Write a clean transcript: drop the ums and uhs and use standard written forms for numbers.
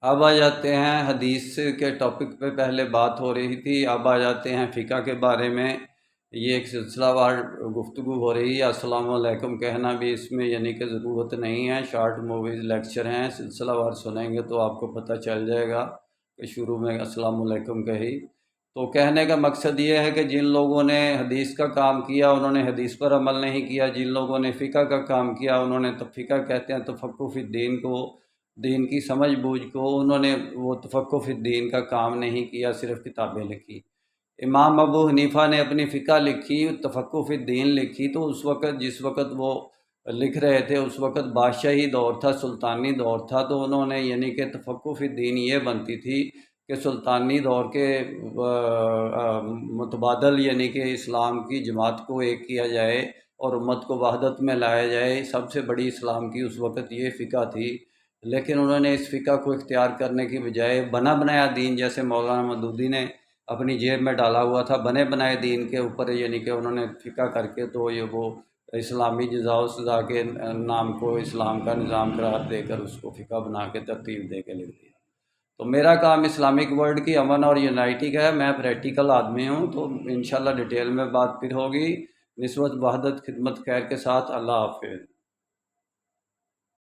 اب آ جاتے ہیں حدیث کے ٹاپک پہ، پہلے بات ہو رہی تھی، اب آ جاتے ہیں فقہ کے بارے میں۔ یہ ایک سلسلہ وار گفتگو ہو رہی ہے۔ السلام علیکم کہنا بھی اس میں یعنی کہ ضرورت نہیں ہے، شارٹ موویز لیکچر ہیں، سلسلہ وار سنیں گے تو آپ کو پتہ چل جائے گا کہ شروع میں السلام علیکم کہی۔ تو کہنے کا مقصد یہ ہے کہ جن لوگوں نے حدیث کا کام کیا انہوں نے حدیث پر عمل نہیں کیا، جن لوگوں نے فقہ کا کام کیا انہوں نے، تو فقہ کہتے ہیں تفقہ فی الدین کو، دین کی سمجھ بوجھ کو، انہوں نے وہ تفقہ فی الدین کا کام نہیں کیا، صرف کتابیں لکھی۔ امام ابو حنیفہ نے اپنی فقہ لکھی، تفقہ فی الدین لکھی، تو اس وقت جس وقت وہ لکھ رہے تھے اس وقت بادشاہی دور تھا، سلطانی دور تھا، تو انہوں نے یعنی کہ تفقہ فی الدین یہ بنتی تھی کہ سلطانی دور کے متبادل یعنی کہ اسلام کی جماعت کو ایک کیا جائے اور امت کو وحدت میں لایا جائے۔ سب سے بڑی اسلام کی اس وقت یہ فقہ تھی، لیکن انہوں نے اس فقہ کو اختیار کرنے کی بجائے بنا بنایا دین، جیسے مولانا مودودی نے اپنی جیب میں ڈالا ہوا تھا بنے بنائے دین کے اوپر، یعنی کہ انہوں نے فقہ کر کے تو یہ وہ اسلامی جزا و سزا کے نام کو اسلام کا نظام قرار دے کر اس کو فقہ بنا کے ترتیب دے کے لکھ دیا۔ تو میرا کام اسلامک ورلڈ کی امن اور یونائٹی کا ہے، میں پریکٹیکل آدمی ہوں، تو انشاءاللہ ڈیٹیل میں بات پھر ہوگی۔ نسبت وحدت خدمت خیر کے ساتھ، اللہ حافظ۔